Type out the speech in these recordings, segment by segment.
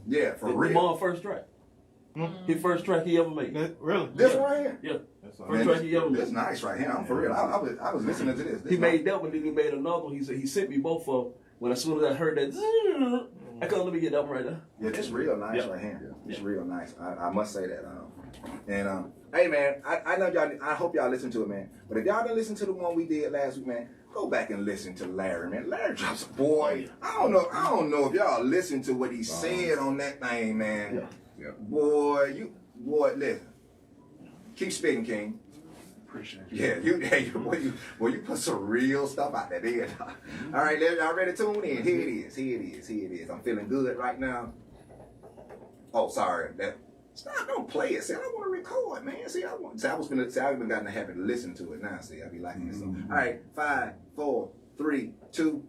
Yeah, for real. Lamar first track. His first track he ever made. Really? This one right here? Yeah. Man, this nice right here. I'm for real. I was listening to this. He made that one, then he made another one. He said he sent me both of them. When as soon as I heard that, I couldn't let me get that one right there. Yeah, this real nice right here. It's real nice. I must say that. And hey man, I know y'all. I hope y'all listen to it, man. But if y'all didn't listen to the one we did last week, man, go back and listen to Larry, man. Larry drops a boy. I don't know if y'all listened to what he said on that thing, man. Yeah. Boy, listen. Keep spitting, King. Appreciate Yeah, you. you put some real stuff out there, did. All right, y'all ready to tune in? Here it is. I'm feeling good right now. Oh, sorry. Stop! Don't play it. See, I want to record, man. See, I haven't gotten the habit of listening to it now. See, I be liking it. So, all right, 5, 4, 3, 2.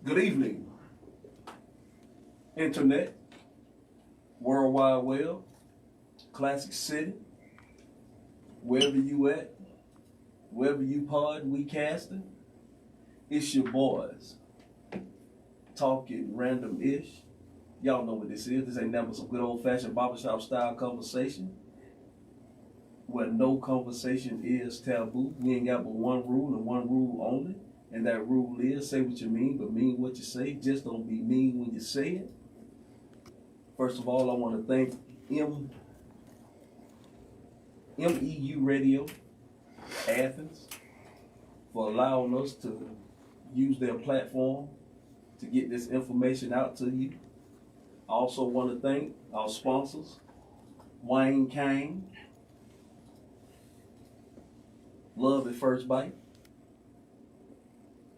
Good evening, Internet, World Wide Web, Classic City, wherever you at, wherever you pod, we casting. It's your boys, talking random-ish. Y'all know what this is. This ain't never some good old-fashioned barbershop style conversation where no conversation is taboo. We ain't got but one rule and one rule only. And that rule is, say what you mean, but mean what you say. Just don't be mean when you say it. First of all, I want to thank MEU Radio, Athens, for allowing us to use their platform to get this information out to you. I also want to thank our sponsors, Wayne Kane, Love at First Bite.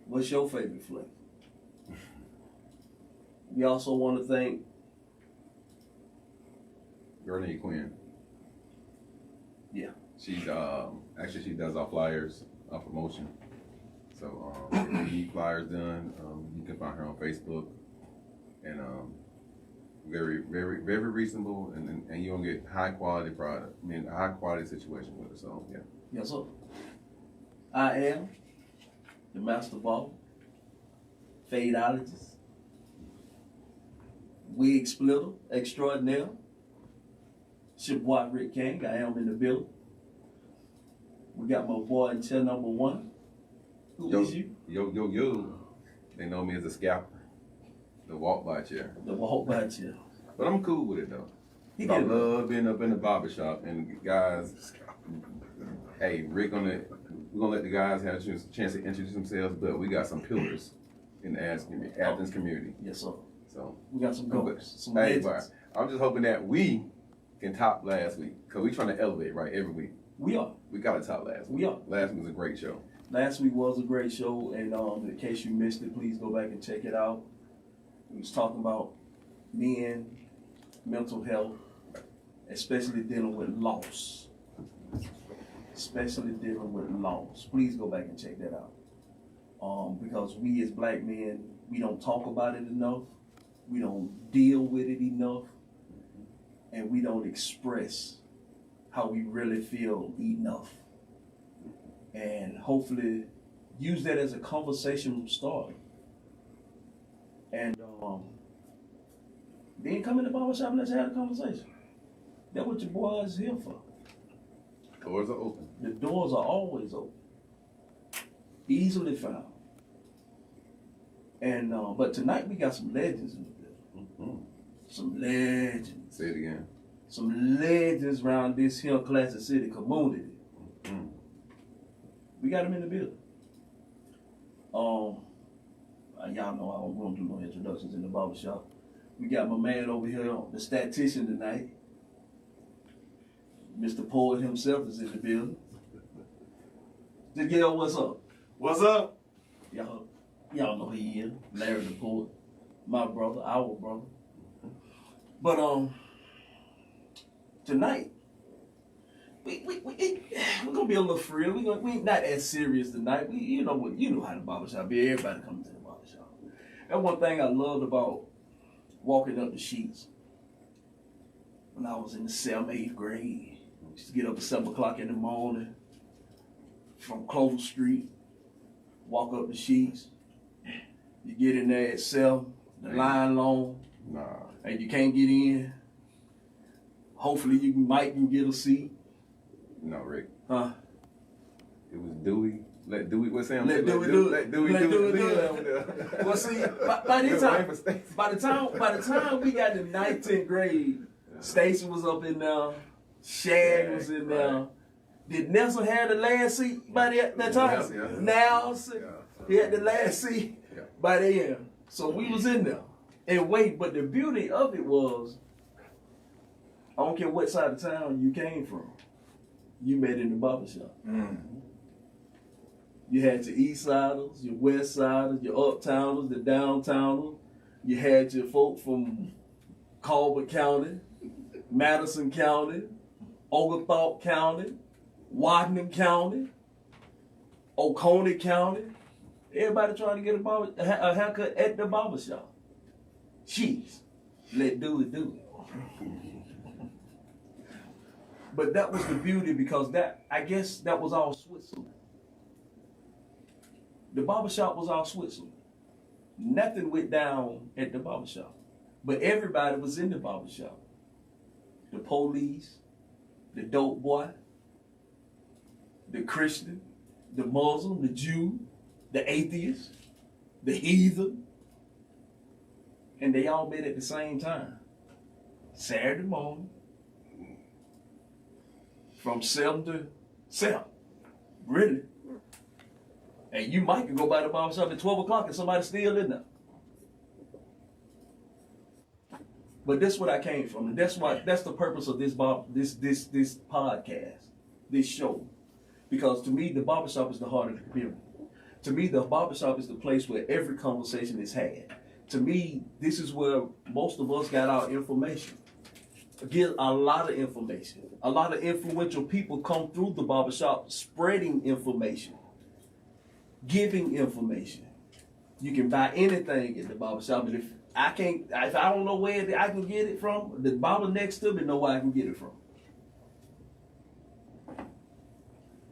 What's your favorite flavor? We also want to thank Gurney Quinn. Yeah. She's actually she does our flyers, our promotion. So if you need flyers done, you can find her on Facebook. And very, very, very reasonable, and you'll get high quality product. I mean, a high quality situation with her. So yeah. Yes, sir. I am the master barber, fadeologist, wig splitter extraordinaire. It's your boy Rick King. I am in the building. We got my boy in chair number 1. Who is you? Yo. They know me as a scalper, the walk by chair. The walk by chair. But I'm cool with it though. I love being up in the barbershop and guys. Hey, Rick we're gonna let the guys have a chance to introduce themselves, but we got some pillars in the Athens community. Yes, sir. So we got some goals, some hey, legends. I'm just hoping that we can top last week because we're trying to elevate right every week. We are. We got to top last week. We are. Last week was a great show. Last week was a great show, and in case you missed it, please go back and check it out. We was talking about men, mental health, especially dealing with loss. Please go back and check that out. Because we as black men, we don't talk about it enough. We don't deal with it enough. and we don't express how we really feel enough. And hopefully use that as a conversation starter. And then come in the barbershop and let's have a conversation. That's what your boy is here for. Doors are open. The doors are always open. Easily found. And but tonight we got some legends in the building. Mm-hmm. Some legends. Say it again. Some legends around this here Classic City community. Mm-hmm. We got them in the building. Y'all know I don't want to do no introductions in the barbershop. We got my man over here, the statistician tonight. Mr. Poet himself is in the building. Just get on what's up. What's up? Y'all know he is. Larry the Poet. My brother, our brother. But tonight, we're gonna be a little free. We ain't not as serious tonight. You know how the barbershop be. Everybody comes to the barbershop. And one thing I loved about walking up the sheets when I was in the 7th, 8th grade. I used to get up at 7 o'clock in the morning from Clover Street, walk up the sheets. You get in there at 7, the line long, and you can't get in. Hopefully you can get a seat. No, Rick. Huh? It was Dewey. Let Dewey. What's Sam? Let Dewey do it. Let Dewey do it. Well, see, by the time we got to 9th, 10th grade, Stacy was up in there, Shag was in there. Did Nelson have the last seat by that time? Yeah. Nelson, he had the last seat by the end. So we was in there. And wait, but the beauty of it was, I don't care what side of town you came from, you met in the barbershop. Mm. You had your East Siders, your West Siders, your Uptowners, the Downtowners. You had your folk from Colbert County, Madison County, Oglethorpe County, Washington County, Oconee County. Everybody trying to get a haircut at the barbershop. Jeez, let Dewey do it. But that was the beauty because I guess that was all Switzerland. The barbershop was all Switzerland. Nothing went down at the barbershop. But everybody was in the barbershop. The police, the dope boy, the Christian, the Muslim, the Jew, the atheist, the heathen. And they all met at the same time. Saturday morning. From 7 to 7. Really. And you might could go by the barbershop at 12 o'clock and somebody's still in there. But that's what I came from. And that's the purpose of this podcast, this show. Because to me, the barbershop is the heart of the community. To me, the barbershop is the place where every conversation is had. To me, this is where most of us got our information. Get a lot of information. A lot of influential people come through the barbershop spreading information, giving information. You can buy anything at the barbershop, but if I don't know where I can get it from, the barber next to me know where I can get it from.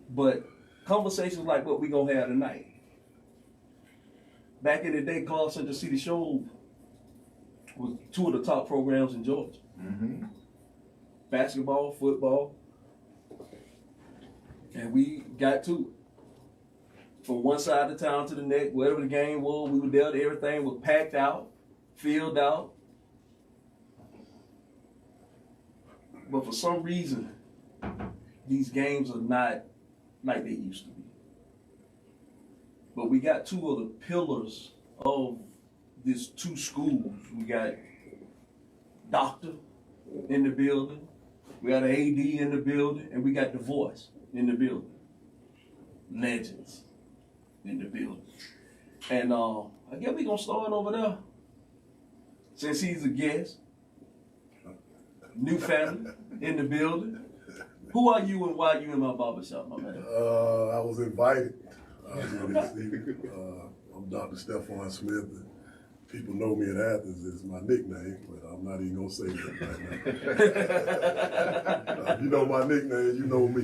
But conversations like what we're gonna have tonight. Back in the day, Clake Central Cedar Shoals was 2 of the top programs in Georgia. Mm-hmm. Basketball, football, and we got to it. From one side of the town to the next, wherever the game was, we were there. Everything was packed out, filled out. But for some reason, these games are not like they used to be. But we got 2 of the pillars of these 2 schools. We got Doctor in the building. We got an AD in the building, and we got the voice in the building. Legends in the building. And I guess we're going to start over there. Since he's a guest, new family in the building. Who are you and why are you in my barbershop, my man? I was invited. I'm Dr. Stefan Smith, people know me at Athens is my nickname, but I'm not even gonna say that right now. If you know my nickname, you know me.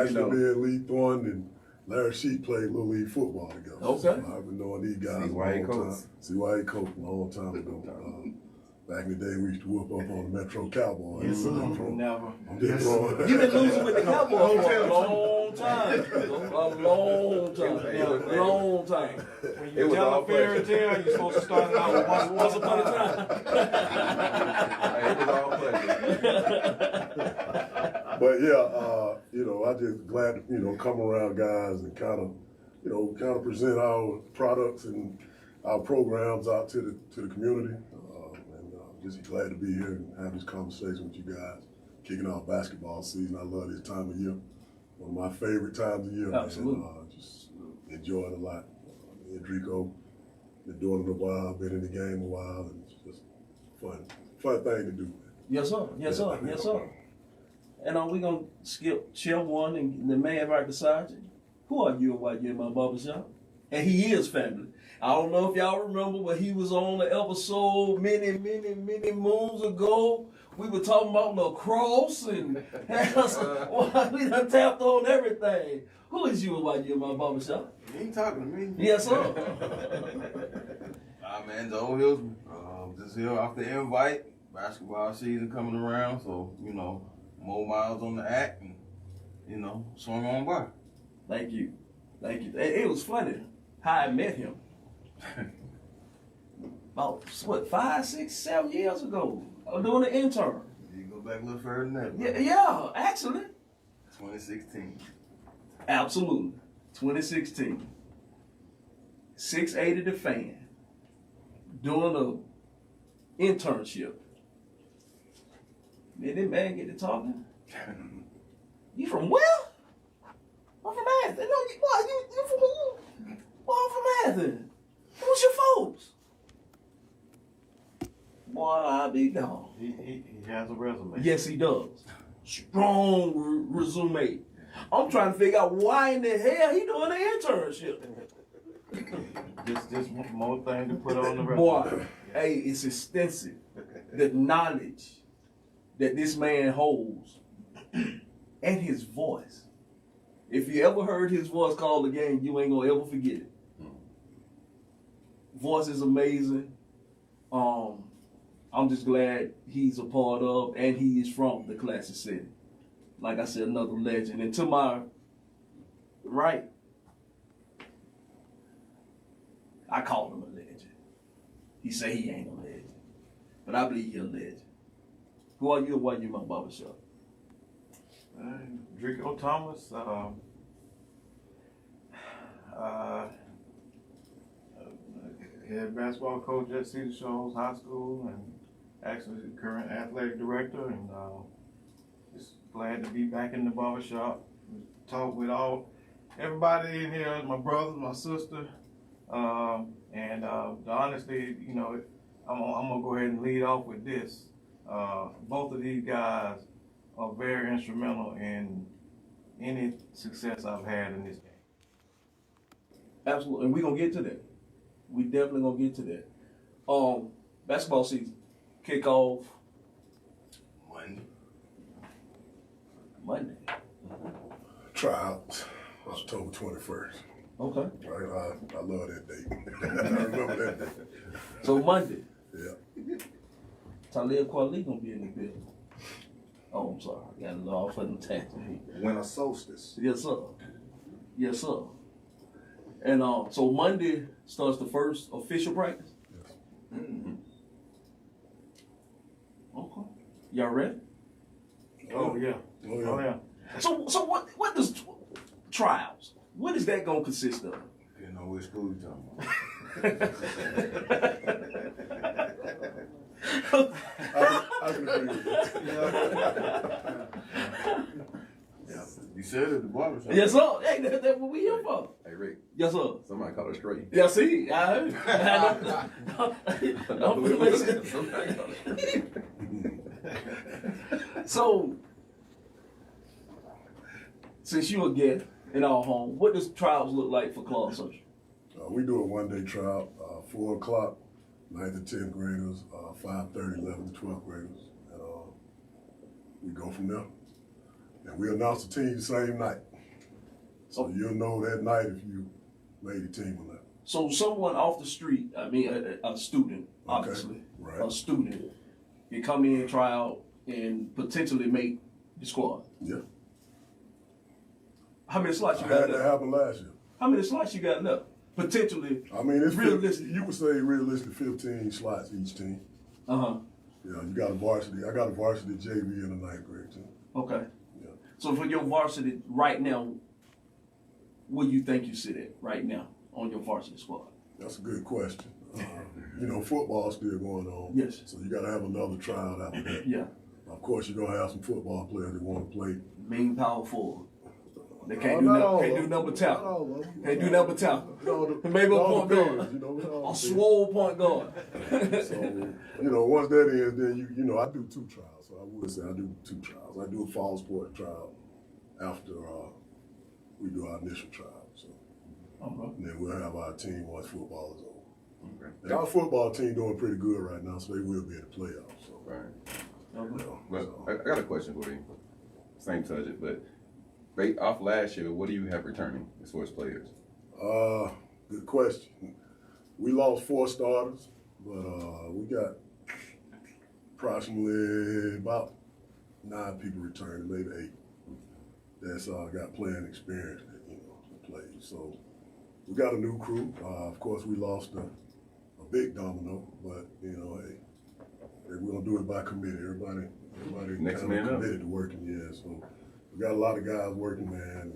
Actually, me and Lee Thorne and Larry Sheep played Little League football together. Okay. So I've been knowing these guys a long time. CYA coach a long time ago. Back in the day, we used to whoop up on the Metro Cowboys. Yes, sir. Never. You've been losing with the Cowboys for a long time. A long time. When you tell a fairy tale, you're supposed to start it out with once upon a time. It was all pleasure. But yeah, I just glad to, come around guys and kind of present our products and our programs out to the community. Just glad to be here and have this conversation with you guys. Kicking off basketball season. I love this time of year. One of my favorite times of year. Absolutely. Man. Just enjoy it a lot. Me and Dreco been doing it a while, been in the game a while, and it's just fun thing to do. Man. Yes, sir. Yes, sir. Yes, sir. And we're going to skip Chair 1 and the man right beside you. Who are you and why you're in my barbershop? And he is family. I don't know if y'all remember, but he was on the episode many moons ago. We were talking about lacrosse and we done tapped on everything. Who is you and why you're in my barbershop? You ain't talking to me. Yes, sir. Man, Joe Hillsman. Just here off the invite. Basketball season coming around, so, more miles on the act and, swung on by. Thank you. It was funny how I met him. About, 5, 6, 7 years ago. I was doing an intern. You go back a little further than that. Bro. Yeah, actually. 2016. Absolutely. 2016. 680 the fan. Doing an internship. Man, that man get to talking. You from where? I'm from Athens. No, you from who? Well, I'm from Athens. Who's your folks? Boy, I be gone. He has a resume. Yes, he does. Strong resume. I'm trying to figure out why in the hell he doing an internship. Just one more thing to put on the resume. Boy, hey, it's extensive. The knowledge that this man holds and his voice. If you ever heard his voice called again, you ain't gonna ever forget it. Voice is amazing. I'm just glad he's a part of and he is from the classic city. Like I said, another legend. And to my right, I call him a legend. He say he ain't a legend, but I believe he a legend. Who are you and why you in my barbershop? Dreco Thomas, head basketball coach at Cedar Shoals High School and actually the current athletic director, and just glad to be back in the barbershop. Talk with everybody in here, my brothers, my sister, and honestly, I'm gonna go ahead and lead off with this. Both of these guys are very instrumental in any success I've had in this game. Absolutely, and we're gonna get to that. We definitely gonna get to that. Basketball season kick off Monday. Tryouts, October 21st. Okay. Right, I love that date. I remember that date. So Monday. Yeah. Talib Kweli gonna be in the building. Oh, I'm sorry. I got a law for the tax. Winter solstice. Yes, sir. Yes, sir. And so Monday starts the first official practice? Yes. Mm-hmm. Okay. Y'all ready? Oh yeah. Oh yeah. So what does trials? What is that gonna consist of? You know which school you talking about. I can agree with that. Yeah. You said it at the barbershop. Yes, sir. Hey, that's what we here for. Hey, Rick, Yes, sir. somebody called it straight. Yeah, see, I heard. So, since you a guest in our home, what does trials look like for Clake Central? We do a one-day tryout, 4 o'clock 9th and 10th graders, 5:30, 11th, 12th graders, and we go from there. And we announce the team the same night, so you'll know that night if you made the team or not. So someone off the street, I mean a student, obviously, Right. a student, you come in, try out, and potentially make the squad. Yeah. How many slots you I got had that left? happen last year. How many slots you got left? Potentially. I mean, it's Realistic. you would say realistic 15 slots each team. Uh-huh. Yeah, you got a varsity. I got a varsity JV in the 9th grade team. Okay. Yeah. So for your varsity right now, where you think you sit at right now on your varsity squad? That's a good question. Football's still going on. Yes. So you got to have another tryout after that. Yeah. Of course, you're gonna have some football players that want to play. Main power forward. They Oh, can't do number tackle. Can't do number tackle. Maybe a point guard. A swole point guard. So, once that is, then I do 2 trials. So I would say I do 2 trials. I do a fall sport trial after we do our initial trial. So and then we'll have our team once football is over. Okay. And our football team doing pretty good right now, so they will be in the playoffs. So, Right. so. I got a question for you. Same subject, but based off last year, what do you have returning as far as players? Good question. We lost 4 starters, but we got approximately about 9 people returning, maybe 8. That's got playing experience that play. So we got a new crew. Of course, we lost a big domino, but hey, we're gonna do it by committee. Everybody Next kind man of up. committed to working. Yeah, so we got a lot of guys working, man.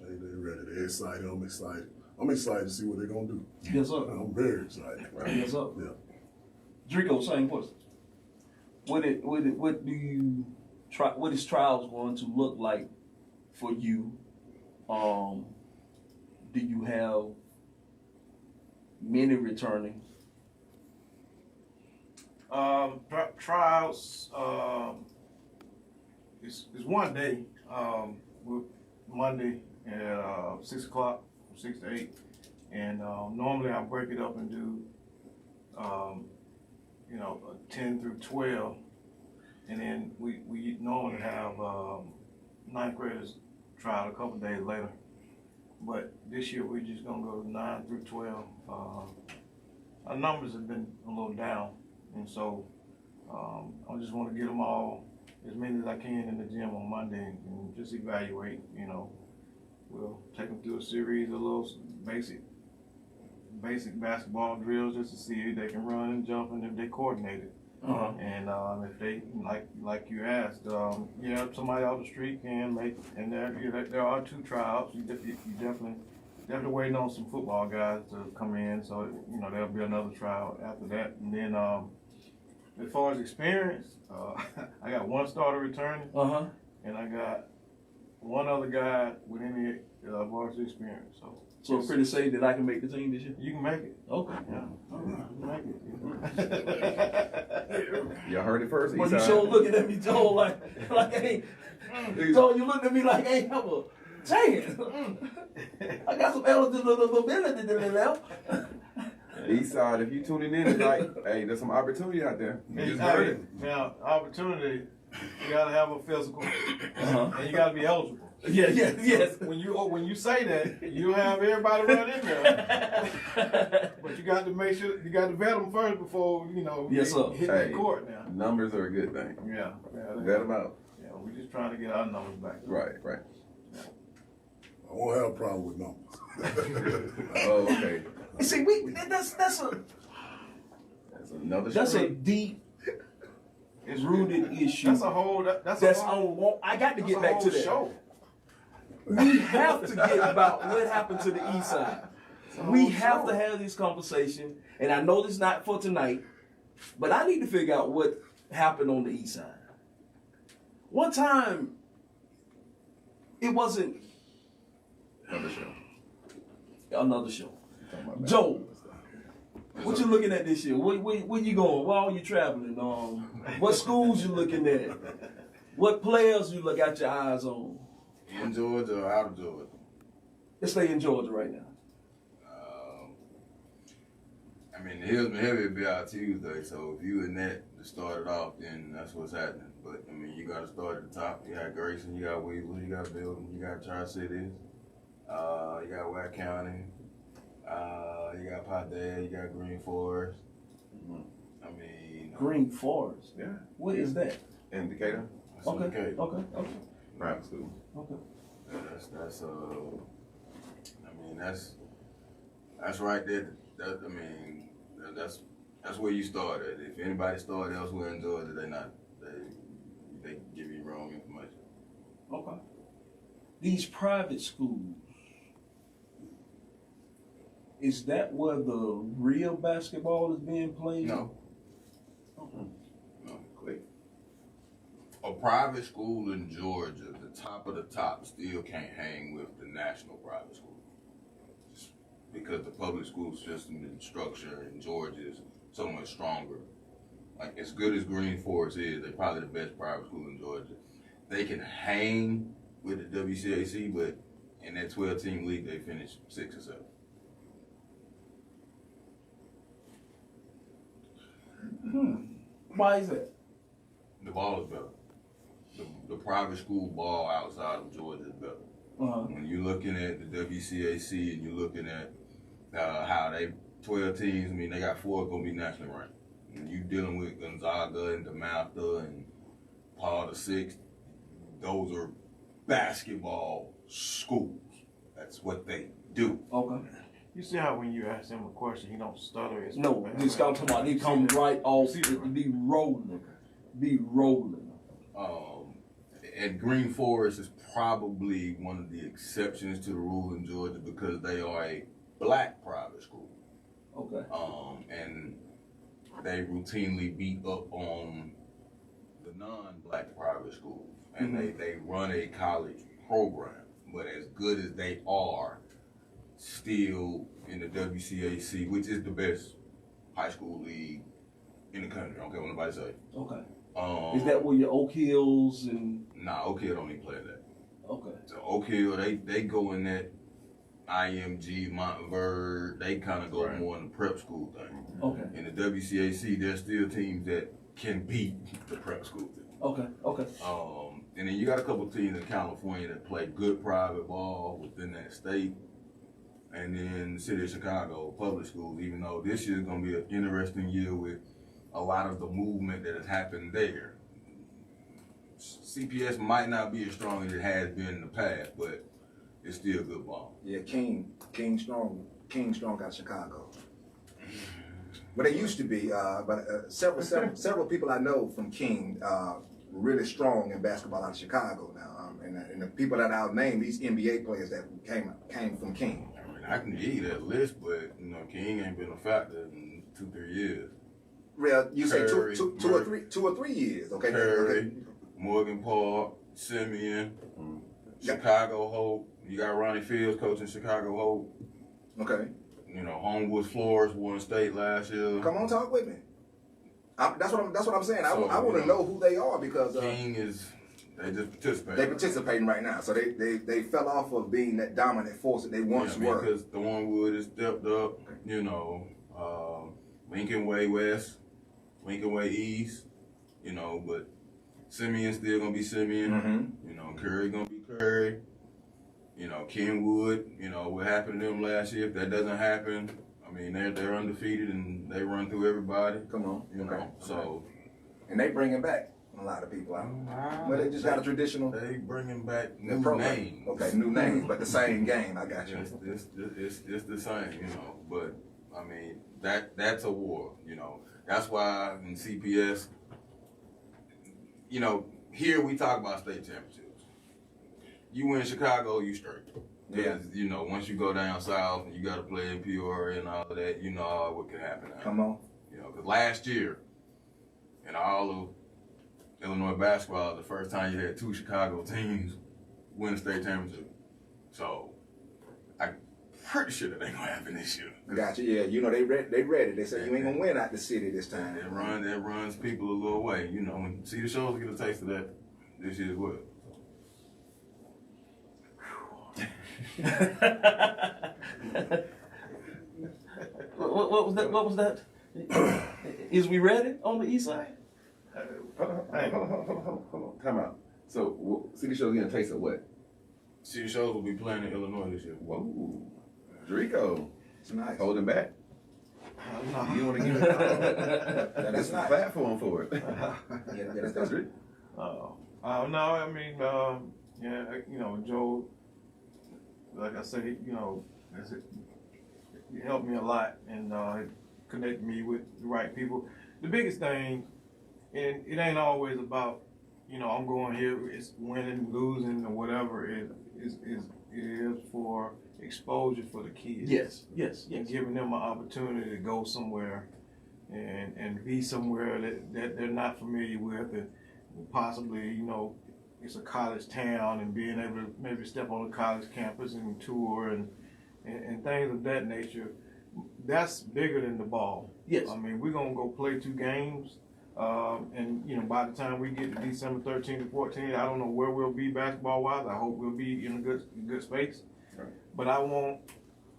And they're ready. They're excited. I'm excited. I'm excited to see what they're gonna do. Yes, sir. I'm very excited. Right. Yes, sir. Yeah. Drico, same question. What do you try? What is trials going to look like for you? Do you have many returning? Tryouts, it's one day, Monday at 6 o'clock, from 6 to 8. And normally I break it up and do, 10 through 12. And then we normally have 9th graders try out a couple days later. But this year we're just gonna go 9 through 12. Our numbers have been a little down. And so I just want to get them all, as many as I can, in the gym on Monday and just evaluate. We'll take them through a series of little basic basketball drills just to see if they can run and jump and if they coordinated. Uh-huh. And if they, like you asked, somebody off the street can make, and there are 2 tryouts. You definitely waiting on some football guys to come in, so there'll be another tryout after that. And then as far as experience, I got 1 starter returning, and I got 1 other guy with any varsity experience. So it's pretty safe that I can make the team this year? You can make it. Okay. Yeah. You can make it. Y'all heard it first. But you Eastside. sure looking at me, Joe, like, hey, Joe, you looking at me like, hey, I'm a chance. I got some eligibility to left. Eastside, if you tuning in tonight, hey, there's some opportunity out there. You just heard it. Now, opportunity, you gotta have a physical, and you gotta be eligible. Yes. When you say that, you'll have everybody run in there. But you got to make sure, you got to vet them first before, Yes, sir. hit the court now. Numbers are a good thing. Yeah. Vet them out. Yeah, we're just trying to get our numbers back. Right. I won't have a problem with numbers. Oh, okay. You see, that's Another a street. deep, rooted issue. That's a whole. That's a whole. I got to get back to that. Show. We have to get about what happened to the East Side. We have to have this conversation, and I know this is not for tonight, but I need to figure out what happened on the East Side. One time, it wasn't another show. Joe, what you looking at this year? Where you going? Where are you traveling? What schools you looking at? What players you got your eyes on? In Georgia or out of Georgia? Let's stay in Georgia right now. mean, the Hillsman Heavy will be out Tuesday, so if you and that to start it off, then that's what's happening. But, I mean, you got to start at the top. You got Grayson, you got Weaver, you got Building, you got Tri-Cities, you got White County, you got Padre, you got Green Forest. I mean... Green Forest? Yeah. What is that? In Decatur, That's Okay, okay. okay. private school. Okay. That's I mean, that's right there. That, I mean, that's where you started. If anybody started elsewhere in Georgia, they give you wrong information. Okay. These private schools, is that where the real basketball is being played? No. Okay. No, Clake. A private school in Georgia, the top of the top, still can't hang with the national private school. Just because the public school system and structure in Georgia is so much stronger. Like, as good as Green Forest is, they're probably the best private school in Georgia. They can hang with the WCAC, but in that 12-team league, they finished 6 or 7. Why is that? The ball is better. The private school ball outside of Georgia is better. When you're looking at the WCAC and you're looking at how they 12 teams, I mean, they got 4 going to be nationally ranked. And you dealing with Gonzaga and DeMatha and Paul VI, those are basketball schools. That's what they do. Okay. You see how when you ask him a question, he don't stutter his No, this I'm talking about, they come right off, be rolling. Be rolling. And Green Forest is probably one of the exceptions to the rule in Georgia because they are a black private school. Okay. And they routinely beat up on the non-black private schools. And they run a college program. But as good as they are, still in the WCAC, which is the best high school league in the country. I don't care what nobody say. Okay. Is that where your Oak Hills and... Nah, Oak Hill don't even play that. Okay. So Oak Hill, they go in that IMG, Montverde, they kind of go more in the prep school thing. Okay. In the WCAC, there's still teams that can beat the prep school team. Okay. Okay. And then you got a couple teams in California that play good private ball within that state. And then the city of Chicago, public schools, even though this year is going to be an interesting year with a lot of the movement that has happened there. CPS might not be as strong as it has been in the past, but it's still good ball. Yeah, King Strong out of Chicago. But they used to be, several people I know from King really strong in basketball out of Chicago now. And the people that I'll name, these NBA players that came from King. I mean, I can give you that list, but you know, King ain't been a factor in 2-3 years. Well, you Curry, say two or three years, okay? Curry, Okay. Morgan Park, Simeon, Chicago Hope. You got Ronnie Fields coaching Chicago Hope. Okay. You know, Homewood Flores won state last year. Come on, talk with me. That's what I'm saying. So, I want to know who they are because King is. They just participate. they participating right now, so they fell off of being that dominant force that they once were. Because Thornwood has stepped up. You know, Lincoln Way West, Lincoln Way East. You know, but Simeon's still gonna be Simeon. Mm-hmm. You know, Curry gonna be Curry. You know, Kenwood. You know what happened to them last year. If that doesn't happen, I mean they're undefeated and they run through everybody. Come on, You know, so. and they bringing back a lot of people. But they just got a traditional. They bringing back new program. names. Okay, new names, but the same game. I got you. It's the same, you know. But I mean that's a war, you know. That's why in CPS, you know, here we talk about state championships. You win Chicago, you straight. Yeah. You know, once you go down south and you got to play in Peoria and all of that, you know what can happen now. Come on. You know, because last year, in all of Illinois basketball, the first time you had 2 Chicago teams win the state championship. So, I'm pretty sure that ain't gonna happen this year. Got you. Yeah, you know they ready. They say you ain't gonna win out the city this time. That runs people a little way. You know, when Cedar Shoals get a taste of that this year as well. What was that? What was that? Is we ready on the east side? Hold on. Time out. So, Cedar Shoals getting a taste of what? Cedar Shoals will be playing in Illinois this year. Whoa. Dreco. It's nice. Holding back. You want to give it That's a nice. platform for it. Yeah, That's that's good. No, I mean, yeah, you know, Joe, like I say, you know, he helped me a lot and connected me with the right people. The biggest thing, and it ain't always about, you know, I'm going here, it's winning, losing, or whatever. It is for exposure for the kids. Yes. And giving them an opportunity to go somewhere and be somewhere that they're not familiar with, and possibly, you know, it's a college town, and being able to maybe step on the college campus and tour and things of that nature. That's bigger than the ball. Yes. I mean, we're gonna go play 2 games, and you know, by the time we get to December 13th to 14th, I don't know where we'll be basketball wise. I hope we'll be in a good space. Right. But I want,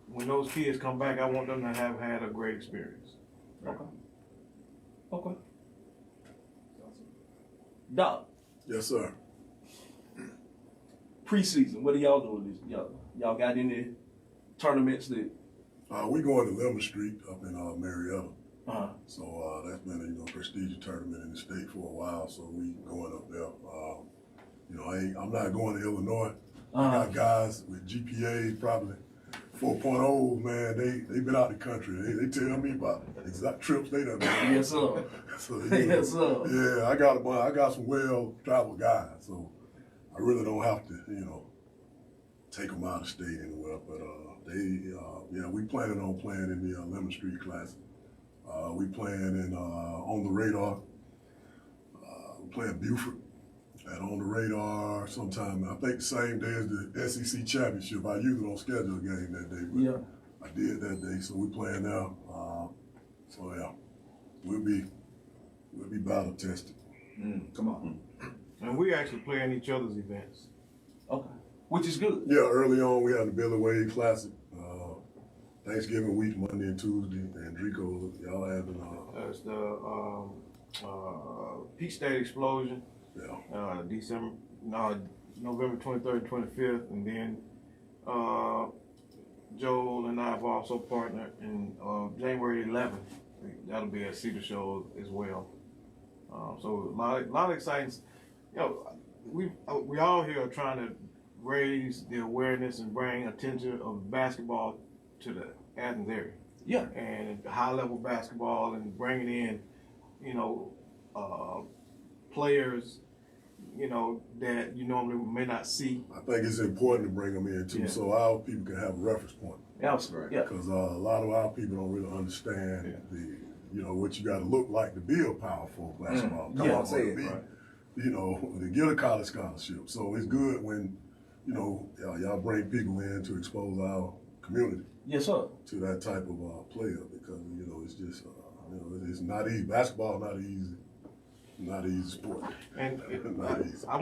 when those kids come back, I want them to have had a great experience. Okay. Doc, Yes, sir. preseason, what are y'all doing this? Y'all got any tournaments that? We going to Lemon Street up in Marietta. Uh-huh. So that's been a prestigious tournament in the state for a while. So we going up there. You know, I'm not going to Illinois. I got guys with GPAs probably 4.0, man. They been out the country. They tell me about exact trips they done been. Yes, sir. So, Yes, sir. Yeah, I got some well-traveled guys. So I really don't have to, you know, take them out of state anywhere. But we planning on playing in the Lemon Street Classic. We playing in On the Radar. We playing Buford at On the Radar sometime. I think the same day as the SEC Championship. I usually don't schedule a game that day, but Yeah. I did that day. So we playing now. So yeah, we'll be battle tested. Come on. And we actually play in each other's events. Okay. Which is good. Yeah, early on we had the Billy Wade Classic. Thanksgiving week, Monday and Tuesday, and Dreco, y'all having There's the Peach State Explosion. yeah. November 23rd and 25th, and then Joel and I have also partnered in January 11th. That'll be at Cedar Shoals as well. So a lot of exciting. You know, we all here are trying to raise the awareness and bring attention of basketball to the Athens area. Yeah. And high level basketball, and bringing in, you know, players, you know, that you normally may not see. I think it's important to bring them in too, Yeah. so our people can have a reference point. Absolutely. Yeah. Because a lot of our people don't really understand what you got to look like to be a powerful basketball. Come on, say it. Right. You know, to get a college scholarship. So it's good when, you know, y'all bring people in to expose our community Yes, sir. to that type of player, because you know it's just it's not easy. Basketball not easy sport. And Not easy. I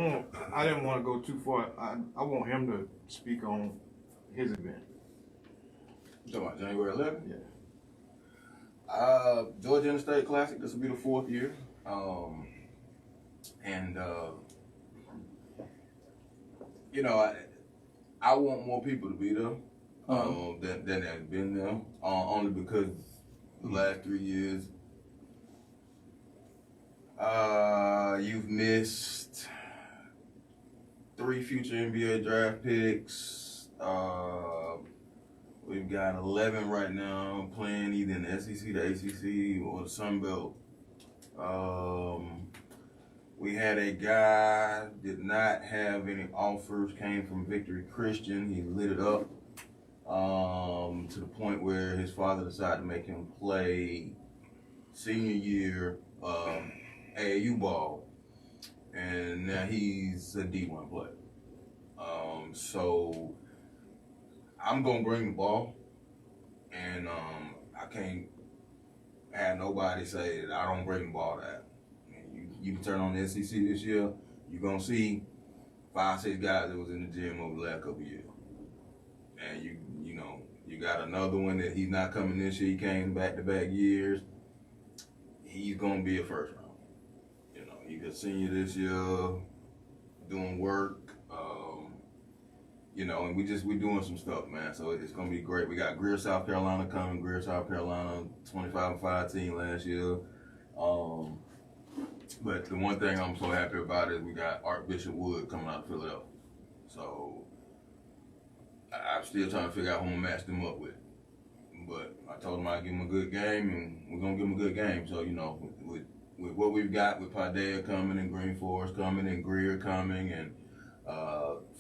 didn't want to go too far. I want him to speak on his event. You talking about January 11th? Yeah. Georgia Interstate Classic. This will be the 4th year. You know, I want more people to be there than have been there. Only because the last 3 years, you've missed 3 future NBA draft picks. We've got 11 right now playing either in the SEC, the ACC, or the Sun Belt. We had a guy did not have any offers, came from Victory Christian. He lit it up to the point where his father decided to make him play senior year AAU ball, and now he's a D1 player. So I'm gonna bring the ball, and I can't have nobody say that I don't bring the ball to that. You can turn on the SEC this year, you're gonna see 5, 6 guys that was in the gym over the last couple of years, and you know You got another one that he's not coming this year. He came back-to-back years. He's gonna be a first round. You know, he's a senior this year, doing work. You know, and we doing some stuff, man. So it's gonna be great. We got Greer, South Carolina coming. Greer, South Carolina, 25-5 team last year. But the one thing I'm so happy about is we got Archbishop Wood coming out of Philadelphia. So I'm still trying to figure out who I'm gonna match them up with. But I told him I'd give him a good game, and we're gonna give him a good game. So, you know, with what we've got with Paideia coming and Green Forest coming and Greer coming and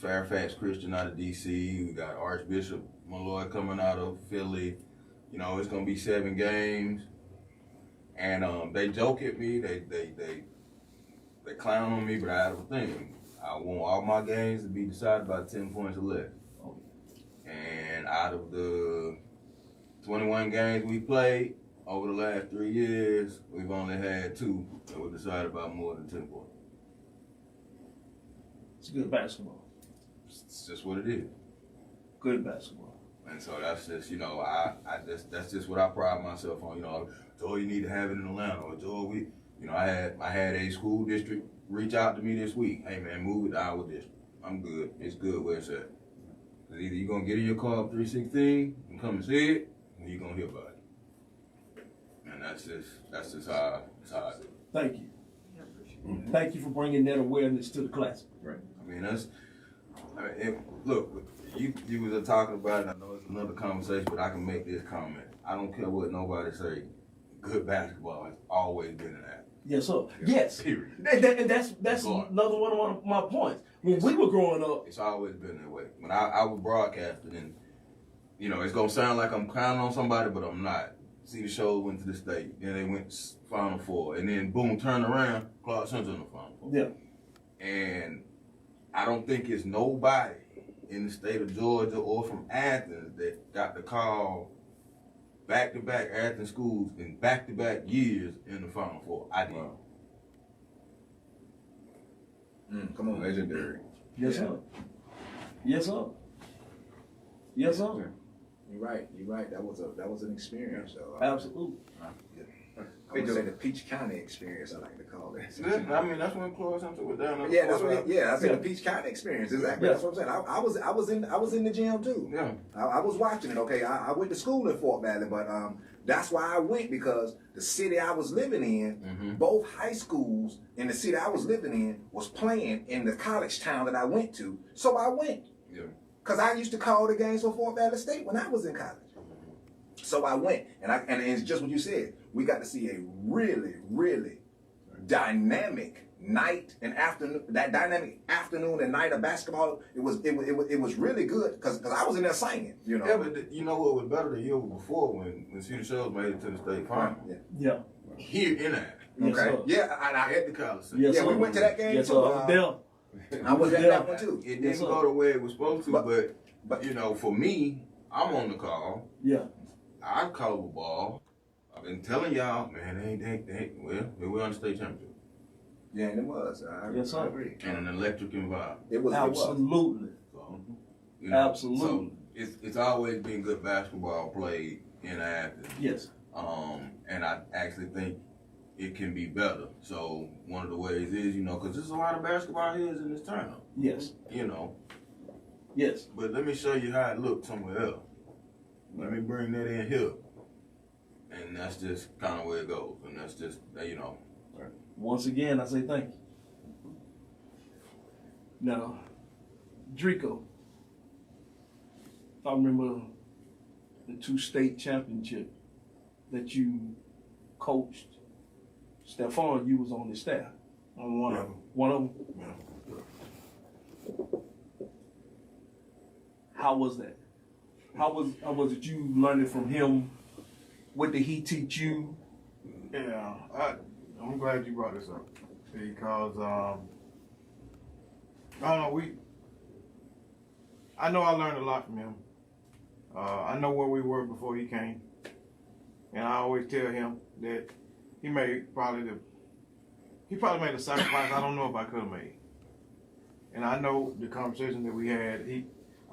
Fairfax Christian out of DC, we got Archbishop Malloy coming out of Philly. You know, it's gonna be 7 games. And they joke at me, they clown on me, but I have a thing. I want all my games to be decided by 10 points or less. And out of the 21 games we played over the last 3 years, we've only had 2 that were decided by more than 10 points. It's good basketball. It's just what it is. Good basketball. And so that's just, you know, that's just what I pride myself on. You know, Joe, you need to have it in Atlanta. Or Joe, I had a school district reach out to me this week. Hey man, move it to our district. I'm good. It's good where it's at. Either you're gonna get in your car up 316 and come and see it, or you're gonna hear about it. And that's just how I do it. Thank you. Thank you for bringing that awareness to the class. Right. Look, you was talking about it. I know it's another conversation, but I can make this comment. I don't care what nobody say. Good basketball has always been an act. Yes, sir. Yes. Period. And that's another one of my points. When we were growing up, It's always been that way. When I was broadcasting, and you know, it's gonna sound like I'm counting on somebody, but I'm not. Cedar Shoals went to the state, then they went Final Four, and then boom, turn around, Clake Central in the Final Four. yeah. And I don't think it's nobody in the state of Georgia or from Athens that got the call back-to-back Athens schools in back-to-back years in the Final Four. I did. Wow. Come on. Legendary. Yes, sir. Yes, sir. Yes, sir. You're right. That was an experience. So, Absolutely. I would say the Peach County experience, I like to call it. I mean, that's when Clake Central was down there. Yeah, that's what. I said the Peach County experience. Exactly. Yeah. That's what I'm saying. I was in the gym too. Yeah. I was watching it. Okay, I went to school in Fort Valley, but that's why I went, because the city I was living in, both high schools in the city I was living in was playing in the college town that I went to. So I went. Yeah. Cause I used to call the games for Fort Valley State when I was in college. So I went, and it's just what you said. We got to see a really, really dynamic night and afternoon. That dynamic afternoon and night of basketball. It was really good because I was in there singing. You know. Yeah, but you know what was better the year before when Cedar Shoals made it to the state final. Yeah. Here in that. Yes, Okay. sir. Yeah, and I At the college. Yes, yeah, sir. we went to that game Yes, too. sir. I was at that one too. It Yes, didn't sir. go the way it was supposed to, But- but you know, for me, I'm on the call. Yeah. I call the ball. I've been telling y'all, man, they were on the state championship. Yeah, and it was. Yes, sir. I agree. And an electric environment. It was. Absolutely. So, you know, Absolutely. So it's always been good basketball played in Athens. Yes. And I actually think it can be better. So one of the ways is, you know, because there's a lot of basketball here in this town. Yes. You know, Yes. but let me show you how it looked somewhere else. Let me bring that in here. And that's just kind of where it goes. And that's just, you know. Once again, I say thank you. Now, Dreco, I remember the 2 state championships that you coached. Stefan, you was on the staff on one of them. One of them. How was that? How was it you learning from him? What did he teach you? Yeah, I'm glad you brought this up because I don't know. I know I learned a lot from him. I know where we were before he came, and I always tell him that he probably made a sacrifice I don't know if I could have made. And I know the conversation that we had.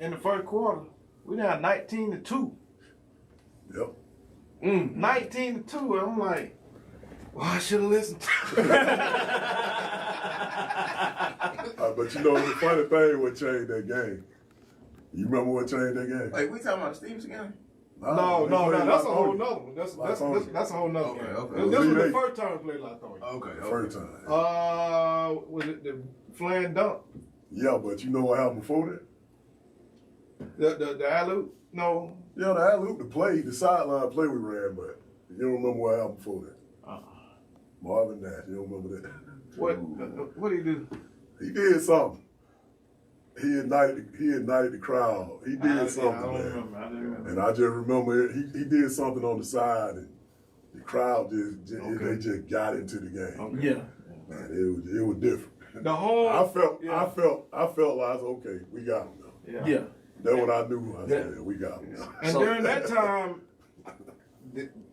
in the first quarter, we down 19-2. Yep. 19-2. And I'm like, well, I should have listened. But you know, the funny thing what changed that game. You remember what changed that game? Wait, we talking about Steve's again? No, that's a whole nother one. That's a whole nother Okay, game. okay. This was the first time we played Latonia. Okay. First time. Was it the flying dunk? Yeah, but you know what happened before that? The alley-oop? No. Yeah, the alley-oop, the sideline play we ran, but you don't remember what happened before that. Marvin Nash, you don't remember that? What did he do? He did something. He ignited the crowd. He did something, I man. didn't remember. And I just remember he did something on the side, and the crowd they just got into the game. Okay. Yeah. Man, it was different. The whole I felt like okay, we got him now. Yeah. That's what I knew. I said, yeah, we got him now. And during that time,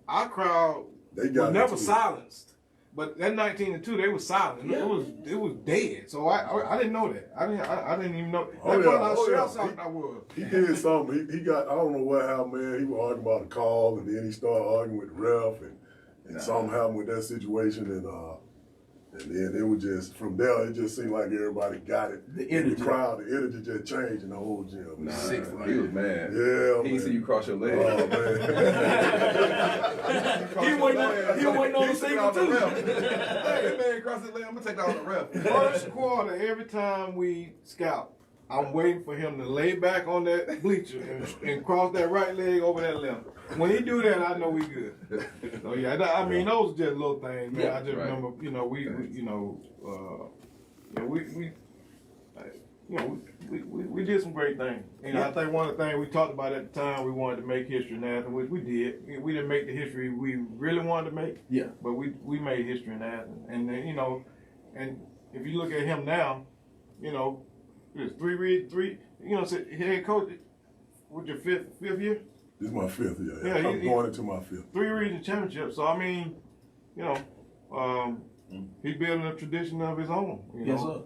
our crowd They got was never into it. silenced. But that 19-2, they was silent. Yeah. It was dead. So I didn't know that. I didn't even know. Oh, That's yeah. what I Oh, yeah. I was. He did something. He got, I don't know what happened, man. He was arguing about a call, and then he started arguing with the ref, and something happened with that situation, and then it was just, from there, it just seemed like everybody got it. The energy. The crowd, the energy just changed in the whole gym. Nah, Six, he was mad. Yeah, He man. see you cross your leg. Oh, man. He waiting on the signal too. Hey, that man cross his leg. I'm gonna take that on the ref. First quarter, every time we scout, I'm waiting for him to lay back on that bleacher and cross that right leg over that left. When he do that, I know we good. So yeah, I mean those just little things, man. Yeah, I just right. remember, we did some great things. You know, I think one of the things we talked about at the time, we wanted to make history in Athens, which we did. We didn't make the history we really wanted to make. Yeah. But we made history in Athens, and then and if you look at him now, it's three. So head coach, with your fifth year, This is my fifth year. Yeah, I'm going into my fifth. 3 region championships. So I mean, he building a tradition of his own. Yes, sir.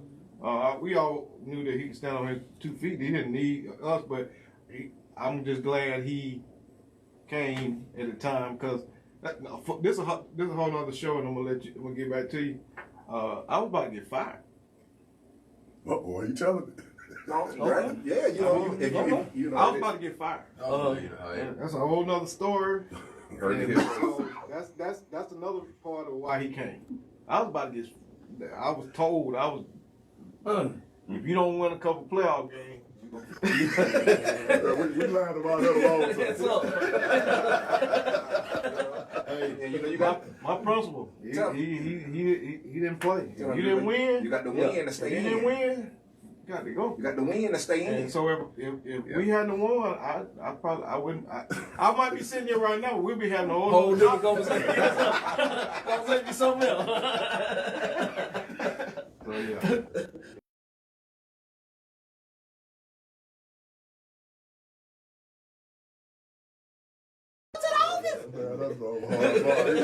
We all knew that he could stand on his 2 feet. He didn't need us, but I'm just glad he came at the time, because this is a whole other show, and I'm gonna get back to you. I was about to get fired. Uh-oh, are you telling me? No, right? Yeah, I was about to get fired. That's a whole nother story. Heard it And here. so that's another part of why he came. I was about to get. I was told if you don't win a couple playoff games, we lied about that a long time. Yes, sir. And you got my principal, he didn't play. If you didn't win, You got to win to if stay you in. didn't win, you got to go. You got to win to stay in. And so if we hadn't won, I wouldn't. I might be sitting here right now, but we'll be having a Whole different conversation. Conversation be something else. So yeah. Man, that's a hard part.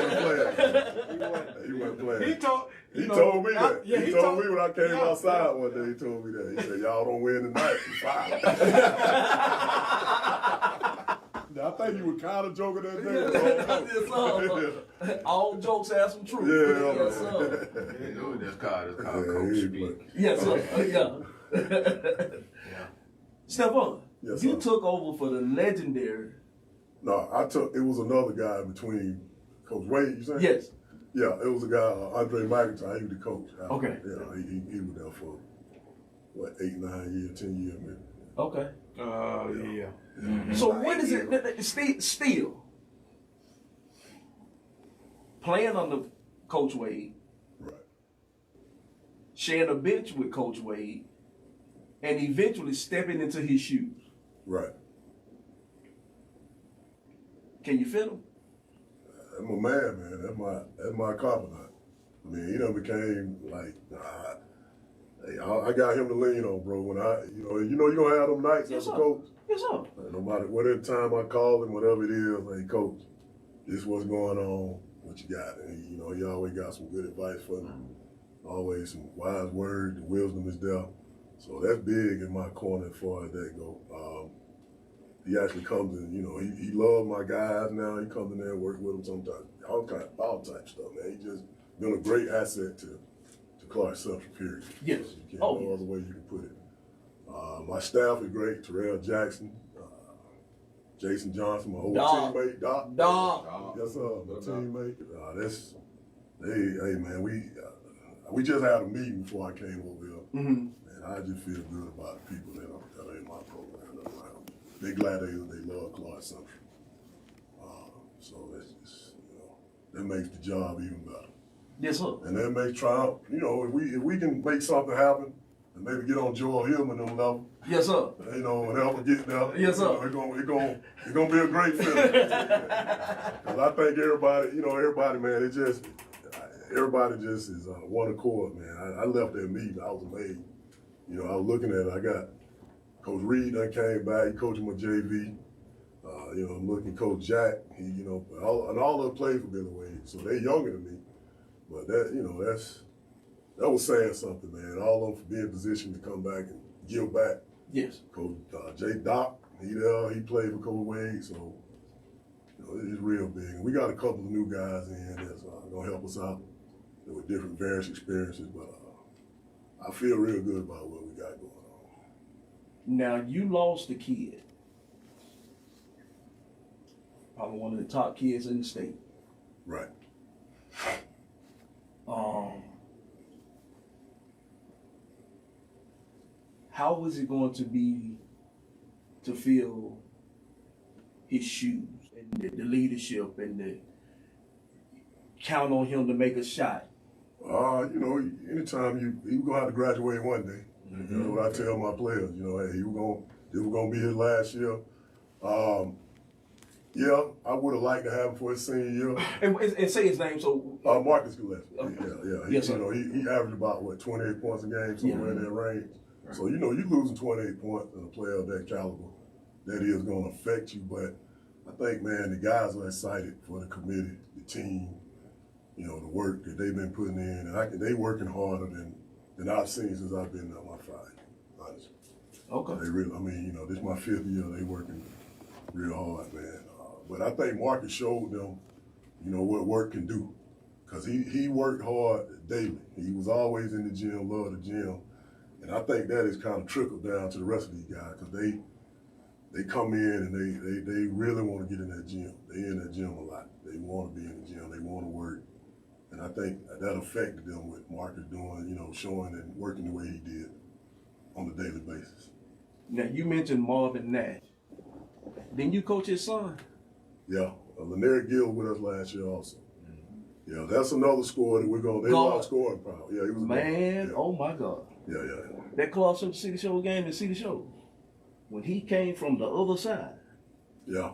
He wasn't playing. He told He told me that. Yeah, he told me when I came outside one day. He told me that. He said, "Y'all don't win tonight. You fired." Now, I think you were kind of joking that day. Yes, sir. All jokes have some truth. Yeah, Yes, man. sir. That's called Yeah, coach he speak. Yes, sir. Yeah. Stefan, Yes, you sir. took over for the legendary. No, it was another guy between Coach Wade, you saying? Yes. Yeah, it was a guy, Andre McIntyre. He was the coach. Okay. Yeah, he was there for, 8, 9 years, 10 years, man. Okay. yeah. So what is it? Still playing under Coach Wade, Right. sharing a bench with Coach Wade, and eventually stepping into his shoes. Right. Can you feel him? That's my man. That's my confidant. I mean, he done became like, hey, I got him to lean on, bro. When you gonna have them nights Yes, as a sir. coach. Yes, sir. No matter whatever time I call him, whatever it is, hey, coach, this is what's going on. What you got? And he always got some good advice for me. Always some wise words. The wisdom is there. So that's big in my corner as far as that go. He actually comes in, you know, he loves my guys now. He comes in there and works with them sometimes. All type stuff, man. He just been a great asset to Clake Central, period. Yes. You can't no other way you can put it. My staff is great. Terrell Jackson, Jason Johnson, my old teammate, Doc. Yes, sir, my teammate. Hey, man, we just had a meeting before I came over here, and I just feel good about the people that are in my program. They're glad they love Clake Central. So it's you know, that makes the job even better. Yes, sir. And that makes triumph. You know, if we can make something happen and maybe get on Joel Hillsman them level. Yes, sir. You know, and help them get there. Yes, sir. You know, it's gonna be a great feeling. Because I think everybody, man, everybody just is one accord, man. I left that meeting, I was amazed. You know, I was looking at it. I got Coach Reed done came back. He coaching my JV. You know, I'm looking at Coach Jack. He, you know, all of them played for Billy Wade, so they're younger than me. But that was saying something, man. All of them for being in position to come back and give back. Yes. Coach J. Doc, he played for Coach Wade, so you know, it's real big. And we got a couple of new guys in that's gonna help us out with different various experiences. But I feel real good about what we got going on. Now you lost a kid, probably one of the top kids in the state. Right. How was it going to be to fill his shoes and the leadership and the count on him to make a shot? You know, anytime he was gonna have to graduate one day. You know what I tell my players, you know, hey, this was gonna be his last year. Yeah, I would have liked to have him for his senior year. And say his name, so. Marcus Gillespie. Yeah. Yes, sir. You know, he averaged about 28 points a game, somewhere in that range. Right. So you know, you losing 28 points in a player of that caliber, that is going to affect you. But I think, man, the guys are excited for the committee, the team, you know, the work that they've been putting in, and they working harder than I've seen since I've been on my 5, honestly. Okay. They really, I mean, you know, this is my 5th year. They working real hard, man. But I think Marcus showed them, you know, what work can do, because he worked hard daily. He was always in the gym, loved the gym. And I think that has kind of trickled down to the rest of these guys, because they come in and they really want to get in that gym. They in that gym a lot. They want to be in the gym. They want to work. And I think that affected them with Marcus doing, you know, showing and working the way he did on a daily basis. Now, you mentioned Marvin Nash. Didn't you coach his son? Yeah. Lanier Gill with us last year also. Yeah, that's another score that they lost scoring power. Yeah, he was man, oh my God. Yeah. That Clake Central Cedar Shoals game in Cedar Shoals, when he came from the other side. Yeah.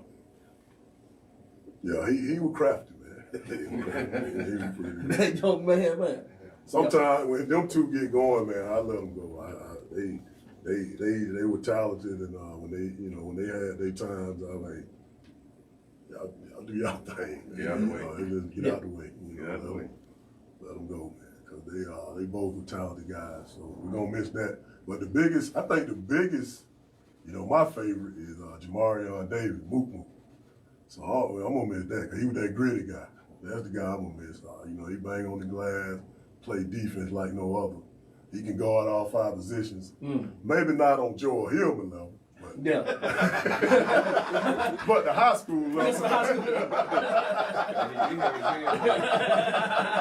Yeah, he was crafty, man. He was pretty good. That young man. Sometimes when them two get going, man, I let them go. They were talented, and when they had their times, I was like, y'all do y'all thing. Get out the way. Just get out the way. Let them go, man, because they both were talented guys. So we're gonna miss that. But I think the biggest, you know, my favorite is Jamarion Davis, Mook. So I'm gonna miss that, because he was that gritty guy. That's the guy I'm gonna miss. You know, he bang on the glass, play defense like no other. He can guard all 5 positions. Maybe not on Joel Hillsman level. Yeah. But the high school level. That's the high school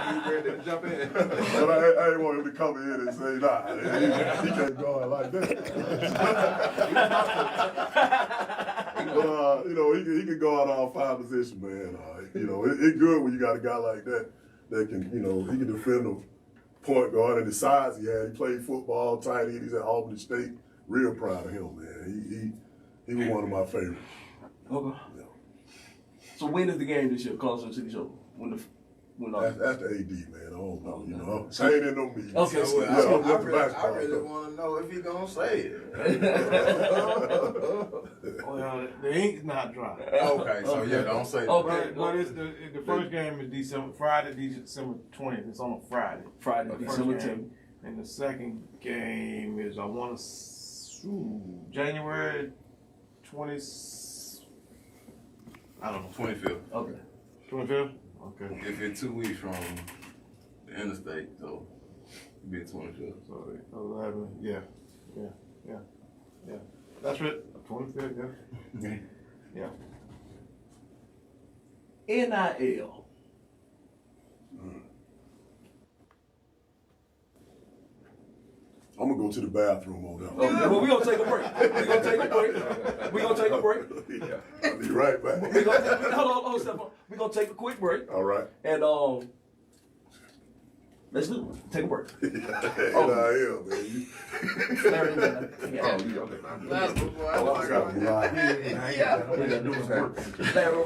You ready to jump in? But I ain't want him to come in and say, nah, he can't guard like that. But, you know, he can guard all 5 positions, man. You know, it's good when you got a guy like that can, you know, he can defend them. Point guard, and the size he had. He played football, tight end. He's at Albany State. Real proud of him, man. He was one of my favorites. Okay. Yeah. So when is the game this year, Clake Central City Show? That's the AD, man. I don't know. You know, I ain't in no meetings. Okay. So, I really want to know if he gonna say it. Well, the ink's not dry. Okay, so yeah, don't say that. Okay. But it's the first game is Friday, December 20th. It's on a Friday. Friday, The December first 10th. game. And the second game is, I want to, January 20, I don't know. 25th. Okay. 25th? Okay. If it's 2 weeks from the interstate, so it'll be the 25th. So 11, yeah. That's it. 25th, yeah. Yeah. NIL. I'm gonna go to the bathroom on that. Okay, well, we're gonna take a break. We're gonna take a break. I'll be right back. Hold on, Stefan. We're gonna take a quick break. All right. And let's do it. Take a break. NIL, man. Yeah. I got a lot. Larry,